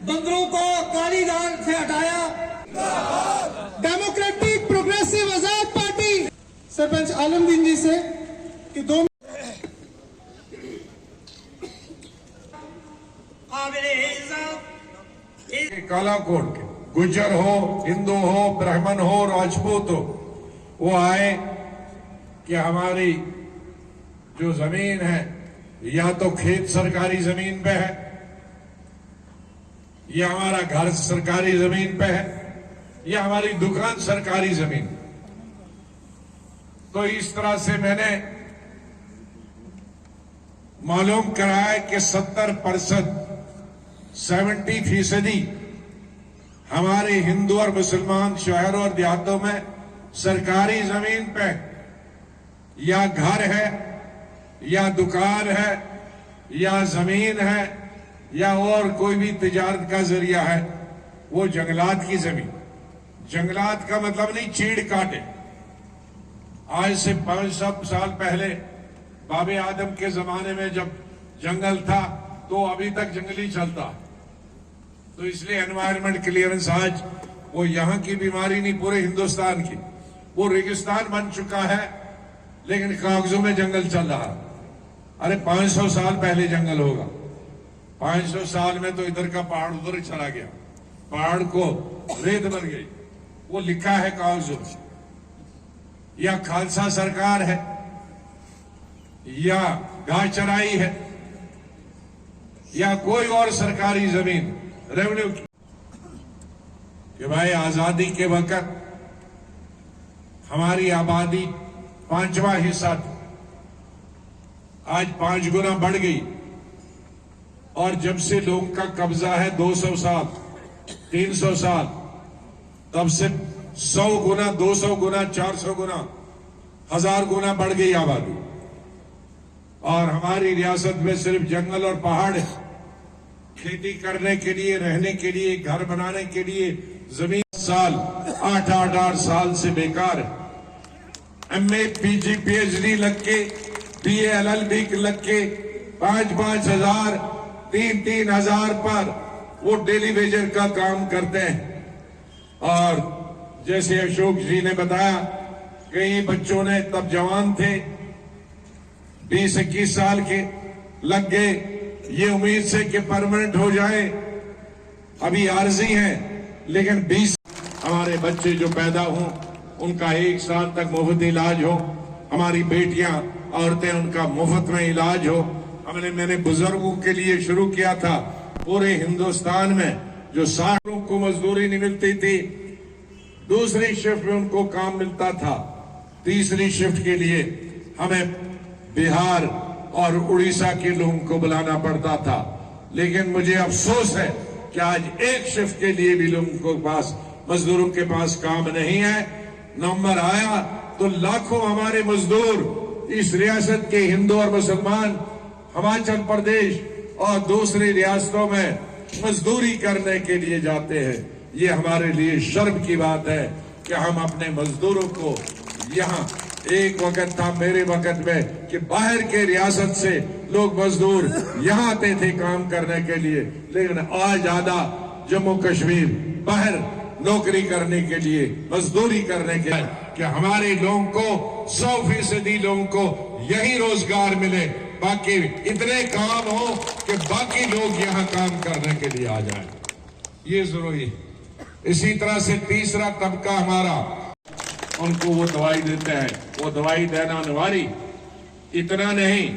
बंदरों को काली दाल से हटाया। डेमोक्रेटिक प्रोग्रेसिव आजाद पार्टी सरपंच आलमदीन जी से कि 2 कालाकोट के गुज्जर हो, हिंदू हो, ब्राह्मण हो, राजपूत हो, वो आए कि हमारी जो जमीन है या तो खेत सरकारी जमीन पे है या हमारा घर सरकारी जमीन पे है या हमारी दुकान सरकारी जमीन। तो इस तरह से मैंने मालूम कराया कि 70% हमारे हिंदू और मुसलमान शहरों और देहातों में सरकारी जमीन पे या घर है या दुकान है या जमीन है या और कोई भी तिजारत का जरिया है, वो जंगलात की जमीन। जंगलात का मतलब नहीं चीड़ काटे। आज से 500 साल पहले बाबे आदम के जमाने में जब जंगल था तो अभी तक जंगली चलता। तो इसलिए एनवायरमेंट क्लियरेंस आज वो यहां की बीमारी नहीं, पूरे हिंदुस्तान की। वो रेगिस्तान बन चुका है लेकिन कागजों में जंगल चल रहा। अरे 500 साल पहले जंगल होगा। 500 साल में तो इधर का पहाड़ उधर चला गया, पहाड़ को रेत बन गई। वो लिखा है कागजों में। या खालसा सरकार है या गाय चराई है या कोई और सरकारी जमीन रेवेन्यू की, कि भाई आजादी के वक्त हमारी आबादी 5वां हिस्सा थी, आज 5 गुना बढ़ गई। और जब से लोगों का कब्जा है 200 साल 300 साल, तब से 100 गुना 200 गुना 400 गुना 1000 गुना बढ़ गई आबादी। और हमारी रियासत में सिर्फ जंगल और पहाड़ है। खेती करने के लिए, रहने के लिए, घर बनाने के लिए जमीन 8 साल से बेकार है। MA PG PhD लग के, BA LLB लग के 5-5 हजार 3-3 हजार पर वो डेली वेजर का काम करते हैं। और जैसे अशोक जी ने बताया, कई बच्चों ने तब जवान थे 20-21 साल के लग गए ये उम्मीद से कि परमानेंट हो जाए। अभी आरजी हैं लेकिन 20 हमारे बच्चे जो पैदा हों उनका 1 साल तक मुफ्त इलाज हो, हमारी बेटियां औरतें उनका मुफ्त में इलाज हो। मैंने बुजुर्गों के लिए शुरू किया था। पूरे हिंदुस्तान में जो 60 लोगों को मजदूरी नहीं मिलती थी, दूसरी शिफ्ट में उनको काम मिलता था, तीसरी शिफ्ट के लिए हमें बिहार और उड़ीसा के लोगों को बुलाना पड़ता था। लेकिन मुझे अफसोस है कि आज एक शिफ्ट के लिए भी लोगों के पास, मजदूरों के पास काम नहीं है। नंबर आया तो लाखों हमारे मजदूर इस रियासत के हिंदू और मुसलमान हिमाचल प्रदेश और दूसरी रियासतों में मजदूरी करने के लिए जाते हैं। ये हमारे लिए शर्म की बात है कि हम अपने मजदूरों को यहाँ, एक वक्त था मेरे वक्त में कि बाहर के रियासत से लोग मजदूर यहाँ आते थे काम करने के लिए, लेकिन आज ज्यादा जम्मू कश्मीर बाहर नौकरी करने के लिए, मजदूरी करने के लिए, कि हमारे लोगों को 100% लोगों को यही रोजगार मिले, बाकी इतने काम हो कि बाकी लोग यहाँ काम करने के लिए आ जाएं। ये जरूरी है। इसी तरह से तीसरा तबका हमारा, उनको वो दवाई देते हैं, वो दवाई देना अनिवार्य। इतना नहीं,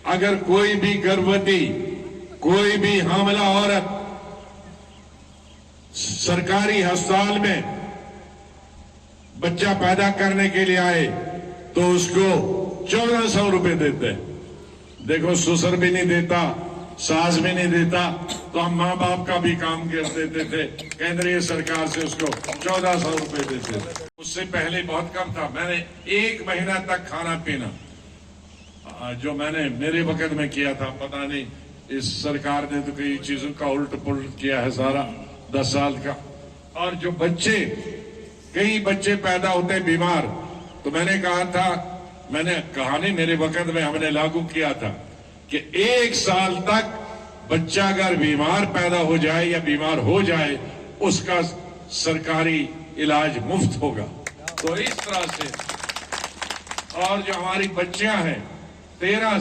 अगर कोई भी गर्भवती, कोई भी हामला औरत सरकारी अस्पताल में बच्चा पैदा करने के लिए आए तो उसको 1400 रुपए देते हैं। देखो, ससुर भी नहीं देता, सास भी नहीं देता, तो हम माँ बाप का भी काम कर देते थे। केंद्रीय सरकार से उसको 1400 रुपए देते थे। उससे पहले बहुत कम था। मैंने 1 महीना तक खाना पीना जो मैंने मेरे वक्त में किया था, पता नहीं इस सरकार ने तो कई चीजों का उल्ट पुलट किया है सारा 10 साल का। और जो बच्चे, कई बच्चे पैदा होते बीमार, तो मैंने कहा था, मैंने कहा नहीं, मेरे वक्त में हमने लागू किया था कि 1 साल तक बच्चा अगर बीमार पैदा हो जाए या बीमार हो जाए उसका सरकारी इलाज मुफ्त होगा। तो इस तरह से, और जो हमारी बच्चियां हैं 13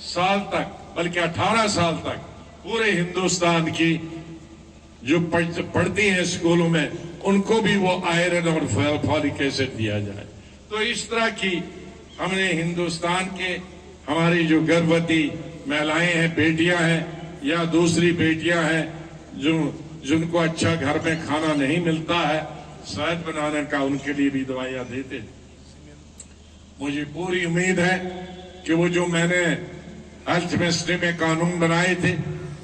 साल तक बल्कि 18 साल तक पूरे हिंदुस्तान की जो पढ़ती हैं स्कूलों में, उनको भी वो आयरन और फॉलिक एसिड दिया जाए। तो इस तरह की हमने हिंदुस्तान के हमारी जो गर्भवती महिलाएं हैं, बेटियां हैं या दूसरी बेटियां हैं जिनको अच्छा घर में खाना नहीं मिलता है, शहद बनाने का, उनके लिए भी दवाइयां देते। मुझे पूरी उम्मीद है कि वो जो मैंने हेल्थ मिनिस्ट्री में कानून बनाए थे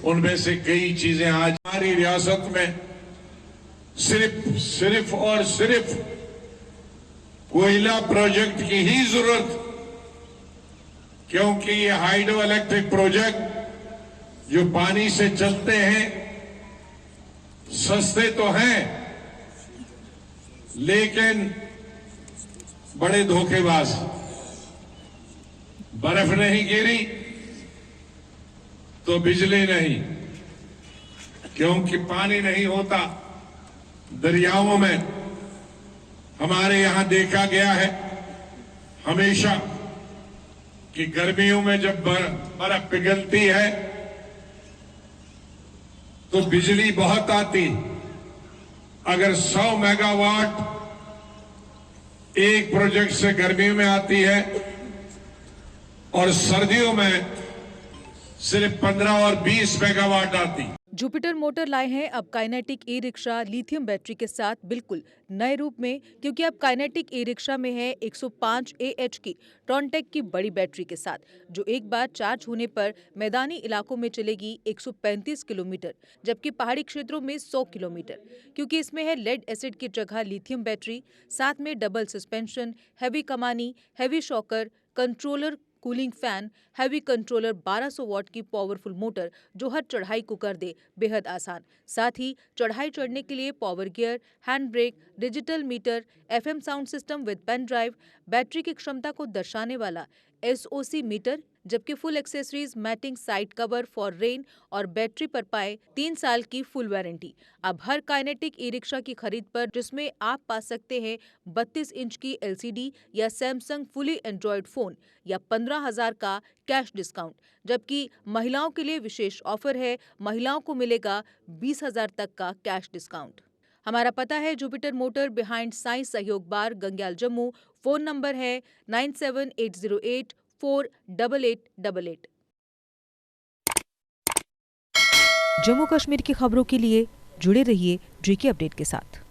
उनमें से कई चीजें आज हमारी रियासत में सिर्फ और सिर्फ कोयला प्रोजेक्ट की ही जरूरत, क्योंकि ये हाइड्रो इलेक्ट्रिक प्रोजेक्ट जो पानी से चलते हैं सस्ते तो हैं लेकिन बड़े धोखेबाज। बर्फ नहीं गिरी तो बिजली नहीं, क्योंकि पानी नहीं होता दरियाओं में। हमारे यहां देखा गया है हमेशा कि गर्मियों में जब बर्फ पिघलती है तो बिजली बहुत आती। अगर 100 मेगावाट एक प्रोजेक्ट से गर्मियों में आती है और सर्दियों में सिर्फ 15 और 20 मेगावाट आती। जुपिटर मोटर लाए हैं अब kinetic e rickshaw lithium battery के साथ बिल्कुल नए रूप में, क्योंकि अब काइनेटिक ई रिक्शा में है 105 AH की ट्रॉनटेक की बड़ी बैटरी के साथ, जो एक बार चार्ज होने पर मैदानी इलाकों में चलेगी 135 किलोमीटर, जबकि पहाड़ी क्षेत्रों में 100 किलोमीटर, क्योंकि इसमें है लेड एसिड की जगह लिथियम बैटरी, साथ में डबल सस्पेंशन, हैवी कमानी, heavy shocker, controller, cooling fan, heavy controller, 1200 what की पावरफुल मोटर जो हर चढ़ाई को कर दे बेहद आसान। साथ ही चढ़ाई चढ़ने के लिए power gear, hand brake, digital meter, FM sound system with pen drive, battery की क्षमता को दर्शाने वाला SOC मीटर, जबकि full accessories, matting, side cover for rain और बैटरी पर पाए 3 साल की फुल वारंटी। अब हर काइनेटिक ई रिक्शा की खरीद पर जिसमें आप पा सकते हैं 32 इंच की LCD या सैमसंग फुली एंड्रॉयड फोन या 15,000 का कैश डिस्काउंट, जबकि महिलाओं के लिए विशेष ऑफर है, महिलाओं को मिलेगा 20,000 तक का कैश डिस्काउंट। हमारा पता है जुपिटर मोटर बिहाइंड साई सहयोग बार, गंग्याल, जम्मू। फोन नंबर है 9780848888। जम्मू कश्मीर की खबरों के लिए जुड़े रहिए GK अपडेट के साथ।